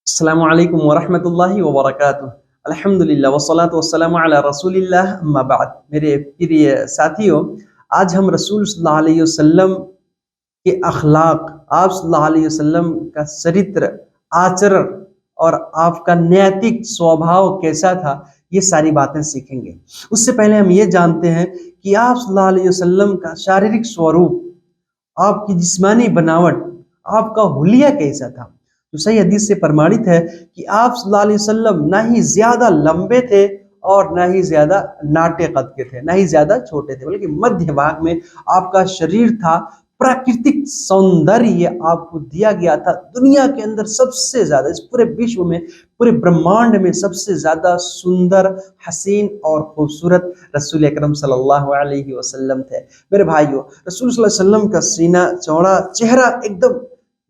अस्सलामु अलैकुम वरहमतुल्लाहि वबरकातुह। अल्हम्दुलिल्लाह वस्सलातु वस्सलामु अला रसूलिल्लाह अम्मा बाद। मेरे प्रिय साथियों, आज हम रसूल सल्लल्लाहु अलैहि वसल्लम के अखलाक, आप सल्लल्लाहु अलैहि वसल्लम का चरित्र, आचरण और आपका नैतिक स्वभाव कैसा था, ये सारी बातें सीखेंगे। उससे पहले हम ये जानते हैं कि आप सल्लल्लाहु अलैहि वसल्लम का शारीरिक स्वरूप, आपकी जिस्मानी बनावट, आपका हुलिया कैसा था। तो सही हदीस से प्रमाणित है कि आप सल्लल्लाहु अलैहि वसल्लम ना ही ज्यादा लंबे थे और ना ही ज्यादा नाटे कद के थे, ना ही ज्यादा छोटे थे, बल्कि मध्य भाग में आपका शरीर था। प्राकृतिक सौंदर्य आपको दिया गया था। दुनिया के अंदर सबसे ज्यादा, इस पूरे विश्व में, पूरे ब्रह्मांड में सबसे ज्यादा सुंदर, हसीन और खूबसूरत रसूल अकरम सल्लल्लाहु अलैहि वसल्लम थे। मेरे भाइयों, रसूल सल्लल्लाहु अलैहि वसल्लम का सीना चौड़ा, चेहरा एकदम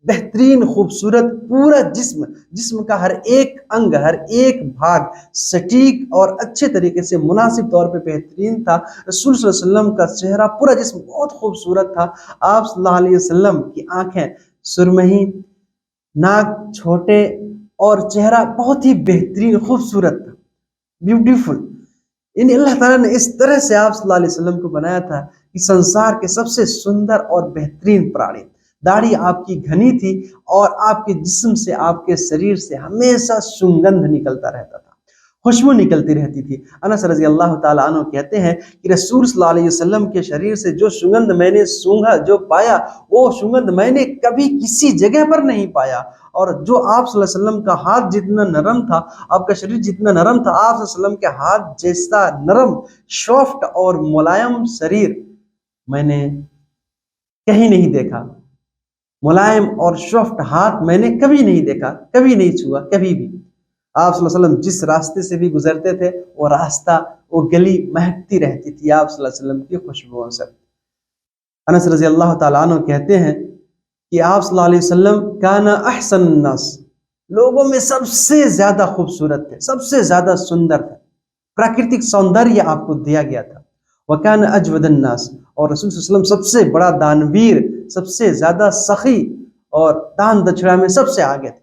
बेहतरीन खूबसूरत, पूरा जिस्म, जिस्म का हर एक अंग, हर एक भाग सटीक और अच्छे तरीके से मुनासिब तौर पे बेहतरीन था। रसूल सल्लल्लाहु अलैहि वसल्लम का चेहरा, पूरा जिस्म बहुत खूबसूरत था। आप सल्लल्लाहु अलैहि वसल्लम की आंखें सुरमई, नाक छोटे और चेहरा बहुत ही बेहतरीन खूबसूरत था, ब्यूटीफुल। इन अल्लाह ताला ने इस तरह से आप सल्लल्लाहु अलैहि वसल्लम को बनाया था कि संसार के सबसे सुंदर और बेहतरीन प्राणी। दाढ़ी आपकी घनी थी और आपके जिस्म से, आपके शरीर से हमेशा सुगंध निकलता रहता था, खुशबू निकलती रहती थी। अनस रजी अल्लाह ताला अन्हु कहते हैं कि रसूल सल्लल्लाहु अलैहि वसल्लम के शरीर से जो सुगंध मैंने सूंघा, जो पाया, वो सुगंध मैंने कभी किसी जगह पर नहीं पाया। और जो आप सल्लल्लाहु अलैहि वसल्लम का हाथ जितना नरम था, आपका शरीर जितना नरम था, आप सल्लल्लाहु अलैहि वसल्लम के हाथ जैसा नरम, सॉफ्ट और मुलायम शरीर मैंने कहीं नहीं देखा। मुलायम और सॉफ्ट हाथ मैंने कभी नहीं देखा, कभी नहीं छुआ, कभी भी। आप सल्लल्लाहु अलैहि वसल्लम जिस रास्ते से भी गुजरते थे, वो रास्ता, वो गली महकती रहती थी आप सल्लल्लाहु अलैहि वसल्लम की खुशबुओं से। अनस रजी अल्लाह ताला अन्हु कहते हैं कि आप सल्लल्लाहु अलैहि वसल्लम काना अहसन नास, लोगों में सबसे ज्यादा खूबसूरत थे, सबसे ज्यादा सुंदर थे। प्राकृतिक सौंदर्य आपको दिया गया था। वकान अजवदन नास, और रसूल सल्लल्लाहु अलैहि वसल्लम सबसे बड़ा दानवीर, सबसे ज्यादा सखी और दान दक्षिणा में सबसे आगे थे।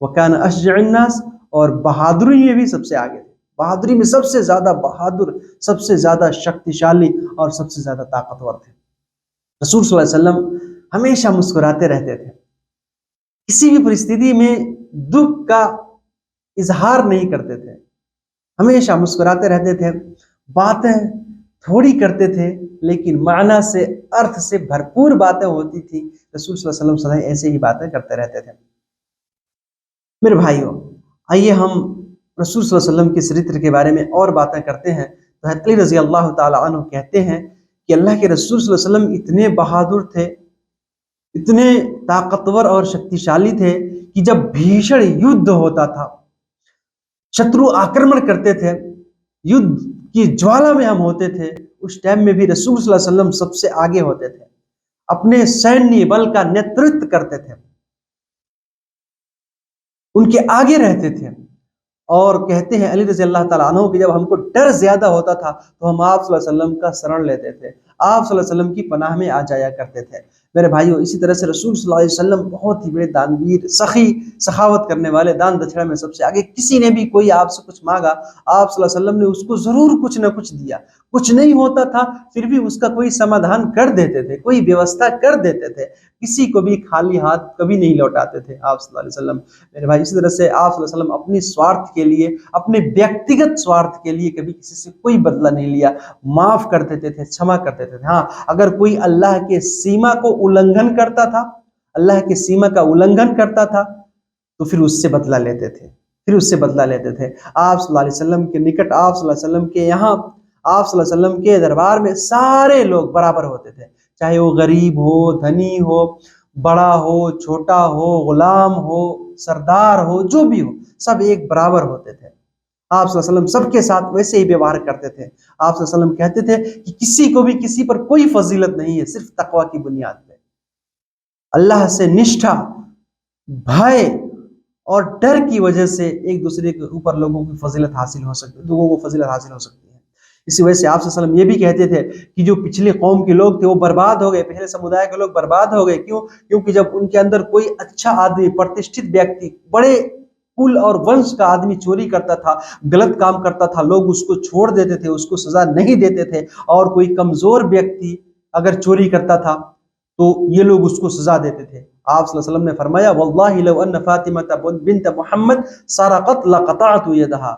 वकान अशजअन नास, और बहादुरी में भी सबसे आगे थे। बहादुरी में सबसे ज्यादा बहादुर, सबसे ज्यादा शक्तिशाली और सबसे ज्यादा ताकतवर थे। रसूल सल्लल्लाहु अलैहि वसल्लम हमेशा मुस्कुराते रहते थे, किसी भी परिस्थिति में दुख का इजहार नहीं करते थे, हमेशा मुस्कुराते रहते थे। बातें थोड़ी करते थे, लेकिन माना से, अर्थ से भरपूर बातें होती थी। रसूल सल्लल्लाहु अलैहि वसल्लम सदा ऐसे ही बातें करते रहते थे। मेरे भाइयों, आइए हम रसूल सल्लल्लाहु अलैहि वसल्लम के चरित्र के बारे में और बातें करते हैं। तो अली रजी अल्लाह ताला अन्हु कहते हैं कि अल्लाह के रसूल सल्लल्लाहु अलैहि वसल्लम इतने बहादुर थे, इतने ताकतवर और शक्तिशाली थे कि जब भीषण युद्ध होता था, शत्रु आक्रमण करते थे, युद्ध की ज्वाला में हम होते थे, उस टाइम में भी रसूल सल्लल्लाहु अलैहि वसल्लम सबसे आगे होते थे, अपने सैन्य बल का नेतृत्व करते थे, उनके आगे रहते थे। और कहते हैं अली रज़ी अल्लाह ताला अन्हु कि जब हमको डर ज्यादा होता था तो हम आप सल्लल्लाहु अलैहि वसल्लम का शरण लेते थे, आप सल्लल्लाहु अलैहि वसल्लम की पनाह में आ जाया करते थे। मेरे भाइयों, इसी तरह से रसूल सल्लल्लाहु अलैहि वसल्लम बहुत ही बड़े दानवीर, सखी, सखावत करने वाले, दान दक्षिणा में सबसे आगे। किसी ने भी कोई आपसे कुछ मांगा, आप सल्लल्लाहु अलैहि वसल्लम ने उसको जरूर कुछ ना कुछ दिया। कुछ नहीं होता था फिर भी उसका कोई समाधान कर देते थे, कोई व्यवस्था कर देते थे। किसी को भी खाली हाथ कभी नहीं लौटाते थे आप सल्लल्लाहु अलैहि वसल्लम। मेरे भाई, इसी तरह से आप सल्लल्लाहु अलैहि वसल्लम अपनी स्वार्थ के लिए, अपने व्यक्तिगत स्वार्थ के लिए कभी किसी से कोई बदला नहीं लिया, माफ कर देते थे, क्षमा कर देते थे। हाँ, अगर कोई अल्लाह के सीमा को उल्लंघन करता था, अल्लाह की सीमा का उल्लंघन करता था, तो फिर उससे बदला लेते थे, फिर उससे बदला लेते थे। आप सल्लल्लाहु अलैहि वसल्लम के निकट, आप सल्लल्लाहु अलैहि वसल्लम के यहाँ, आप सल्लल्लाहु अलैहि वसल्लम के दरबार में सारे लोग बराबर होते थे, चाहे वो गरीब हो, धनी हो, बड़ा हो, छोटा हो, गुलाम हो, सरदार हो, जो भी हो, सब एक बराबर होते थे। आप सल्लल्लाहु अलैहि वसल्लम सबके साथ वैसे ही व्यवहार करते थे। आप सल्लल्लाहु अलैहि वसल्लम कहते थे कि किसी को भी किसी पर कोई फजीलत नहीं है, सिर्फ तकवा की बुनियाद पे, अल्लाह से निष्ठा, भय और डर की वजह से एक दूसरे के ऊपर लोगों की फजीलत हासिल हो सकती, लोगों को फजीलत हासिल हो सकती है। इसी वजह से आप सल्लल्लाहु अलैहि वसल्लम ये भी कहते थे कि जो पिछले कौम के लोग थे वो बर्बाद हो गए, पिछले समुदाय के लोग बर्बाद हो गए। क्यों? क्योंकि जब उनके अंदर कोई अच्छा आदमी, प्रतिष्ठित व्यक्ति, बड़े कुल और वंश का आदमी चोरी करता था, गलत काम करता था, लोग उसको छोड़ देते थे, उसको सजा नहीं देते थे। और कोई कमजोर व्यक्ति अगर चोरी करता था तो ये लोग उसको सजा देते थे। आप सल्लल्लाहु अलैहि वसल्लम ने फरमाया, वल्लाहि लौ अन्न फातिमा बिन्त मोहम्मद सरक़त लक़तअतु यदहा।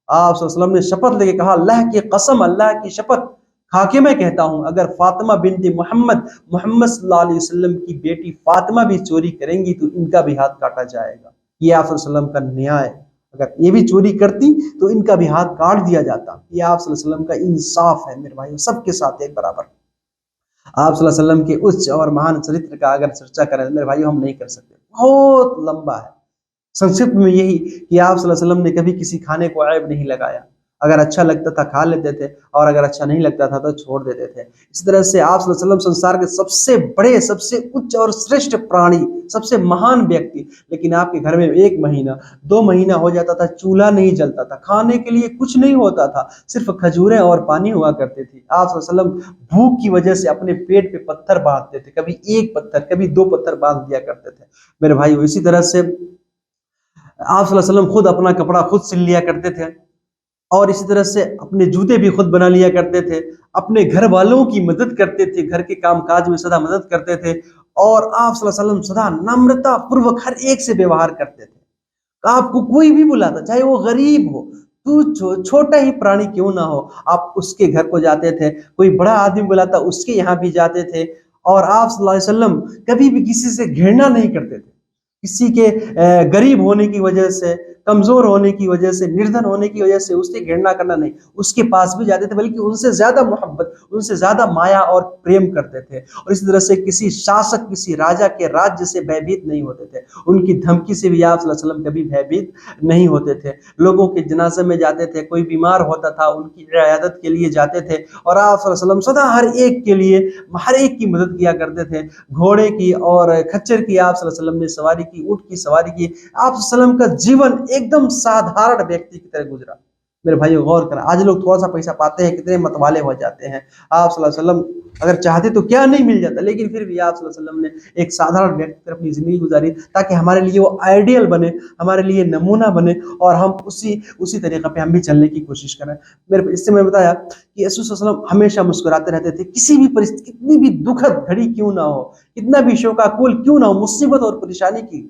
आप सल्लल्लाहु अलैहि वसल्लम ने शपथ लेके कहा, अल्लाह की कसम, अल्लाह की शपथ खाके मैं कहता हूं, अगर फातिमा बिन्त मोहम्मद, मोहम्मद सल्लल्लाहु अलैहि वसल्लम की बेटी फातिमा भी चोरी करेंगी तो इनका भी हाथ काटा जाएगा। ये आप सल्लल्लाहु अलैहि वसल्लम का न्याय, अगर ये भी चोरी करती तो इनका भी हाथ काट दिया जाता। ये आप सल्लल्लाहु अलैहि वसल्लम का इंसाफ है मेरे भाइयों, सबके साथ एक बराबर। आप सल्लल्लाहु अलैहि वसल्लम के उच्च और महान चरित्र का अगर चर्चा करें मेरे भाइयों हम नहीं कर सकते, बहुत लंबा है। संक्षिप्त में यही कि आप सल्लल्लाहु अलैहि वसल्लम ने कभी किसी खाने को ऐब नहीं लगाया, अगर अच्छा लगता था खा लेते थे और अगर अच्छा नहीं लगता था तो छोड़ देते थे। इस तरह से आप सल्लल्लाहु अलैहि वसल्लम संसार के सबसे बड़े, सबसे उच्च और श्रेष्ठ प्राणी, सबसे महान व्यक्ति, लेकिन आपके घर में 1 महीना 2 महीना हो जाता था, चूल्हा नहीं जलता था, खाने के लिए कुछ नहीं होता था, सिर्फ खजूरें और पानी हुआ करते थे। आप सल्लल्लाहु अलैहि वसल्लम भूख की वजह से अपने पेट पे पत्थर बांधते थे, कभी 1 पत्थर कभी 2 पत्थर बांध दिया करते थे मेरे भाई। इसी तरह से आप सल्लल्लाहु अलैहि वसल्लम खुद अपना कपड़ा खुद सिल लिया करते थे और इसी तरह से अपने जूते भी खुद बना लिया करते थे, अपने घर वालों की मदद करते थे, घर के कामकाज में सदा मदद करते थे और आप सल्लल्लाहु अलैहि वसल्लम सदा नम्रता पूर्वक हर एक से व्यवहार करते थे। आपको कोई भी बुलाता, चाहे वो गरीब हो, तू छोटा ही प्राणी क्यों ना हो, आप उसके घर को जाते थे। कोई बड़ा आदमी बुलाता, उसके यहाँ भी जाते थे। और आप सल्लल्लाहु अलैहि वसल्लम कभी भी किसी से घृणा नहीं करते थे, किसी के गरीब होने की वजह से, कमजोर होने की वजह से, निर्धन होने की वजह से उससे घृणा करना नहीं, उसके पास भी जाते थे, बल्कि उनसे ज्यादा मोहब्बत, उनसे ज्यादा माया और प्रेम करते थे। और इसी तरह से किसी शासक, किसी राजा के राज्य से भयभीत नहीं होते थे, उनकी धमकी से भी आप सल्लल्लाहु अलैहि वसल्लम कभी भयभीत नहीं होते थे। लोगों के जनाजे में जाते थे, कोई बीमार होता था उनकी इयादत के लिए जाते थे और आप सल्लल्लाहु अलैहि वसल्लम सदा हर एक के लिए, हर एक की मदद किया करते थे। घोड़े की और खच्चर की आप सल्लल्लाहु अलैहि वसल्लम ने सवारी की, ऊंट की सवारी की। आप सल्लल्लाहु अलैहि वसल्लम का जीवन एकदम साधारण व्यक्ति की तरह गुजरा। मेरे भाइयों गौर करें, आज लोग थोड़ा सा पैसा पाते हैं कितने मतवाले हो जाते हैं। आप सल्लल्लाहु अलैहि वसल्लम अगर चाहते तो क्या नहीं मिल जाता, लेकिन फिर भी आप सल्लल्लाहु अलैहि वसल्लम ने एक साधारण व्यक्ति की तरह अपनी जिंदगी गुजारी ताकि हमारे लिए वो आइडियल बने, हमारे लिए नमूना बने और हम उसी तरीके पे हम भी चलने की कोशिश करें। मेरे इससे मैंने बताया कि रसूल सल्लल्लाहु अलैहि वसल्लम हमेशा मुस्कुराते रहते थे, किसी भी परिस्थिति, कितनी भी दुखद घड़ी क्यों ना हो, कितना भी शोकाकुल क्यों ना हो, मुसीबत और परेशानी की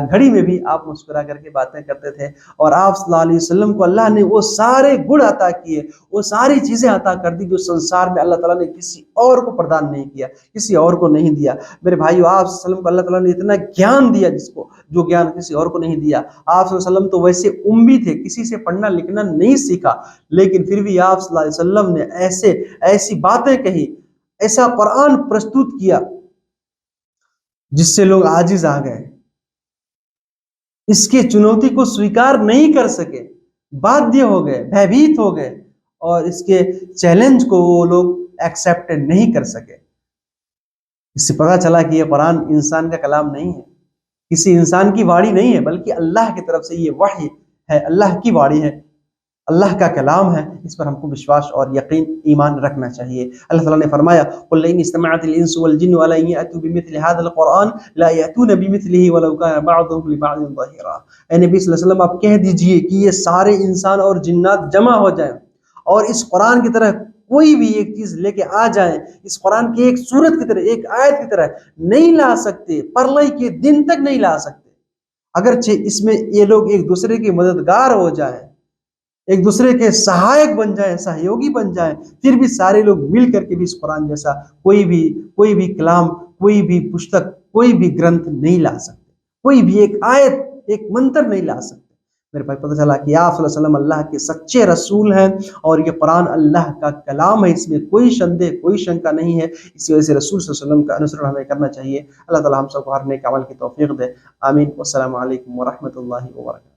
घड़ी में भी आप मुस्कुरा करके बातें करते थे। और आप सल्लल्लाहु अलैहि वसल्लम को अल्लाह ने वो सारे गुण अता किए, वो सारी चीजें अता कर दी जो संसार में अल्लाह ताला ने किसी और को प्रदान नहीं किया, किसी और को नहीं दिया। मेरे भाइयों, आप सल्लल्लाहु अलैहि वसल्लम को अल्लाह ताला ने इतना ज्ञान दिया जिसको, जो ज्ञान किसी और को नहीं दिया। आप सल्लल्लाहु अलैहि वसल्लम तो वैसे उम्मी थे, किसी से पढ़ना लिखना नहीं सीखा, लेकिन फिर भी आप सल्लल्लाहु अलैहि वसल्लम ने ऐसी बातें कही, ऐसा कुरान प्रस्तुत किया जिससे लोग आजिज आ गए, इसके चुनौती को स्वीकार नहीं कर सके, बाध्य हो गए, भयभीत हो गए और इसके चैलेंज को वो लोग एक्सेप्ट नहीं कर सके। इससे पता चला कि ये कुरान इंसान का कलाम नहीं है, किसी इंसान की वाणी नहीं है, बल्कि अल्लाह की तरफ से ये वही है, अल्लाह की वाणी है, अल्लाह का कलाम है। इस पर हमको विश्वास और यकीन, ईमान रखना चाहिए। अल्लाह ताला ने फरमाया, कुल इन इस्तमअतिल इंसु वल जिन्नु अला अन यअतू बिमिथलि हाज़िल कुरआन ला यअतूना बिमिथलिही वलौ काना बअदुहुम लिबअदिन ज़हीरा। ए नबी सल्लल्लाहु अलैहि वसल्लम, आप कह दीजिए कि ये सारे इंसान और जिन्नात जमा हो जाएं और इस कुरान की तरह कोई भी एक चीज लेके आ जाए, इस कुरान की एक सूरत की तरह, एक आयत की तरह नहीं ला सकते, परलय के दिन तक नहीं ला सकते। अगरचे इसमें ये लोग एक दूसरे के मददगार हो जाएं, एक दूसरे के सहायक बन जाएं, सहयोगी बन जाएं, फिर भी सारे लोग मिल करके भी इस कुरान जैसा कोई भी कलाम, कोई भी पुस्तक, कोई भी ग्रंथ नहीं ला सकते, कोई भी एक आयत, एक मंत्र नहीं ला सकते। मेरे भाई, पता चला कि आप सल्लल्लाहु अलैहि वसल्लम अल्लाह के सच्चे रसूल हैं और ये कुरान अल्लाह का कलाम है, इसमें कोई संदेह, कोई शंका नहीं है। इसी वजह से रसूल सल्लल्लाहु अलैहि वसल्लम का अनुसरण हमें करना चाहिए। अल्लाह ताला हम सबको हर नेक अमल की तौफीक दे। आमीन। वस्सलामु अलैकुम व रहमतुल्लाहि व बरकातहू।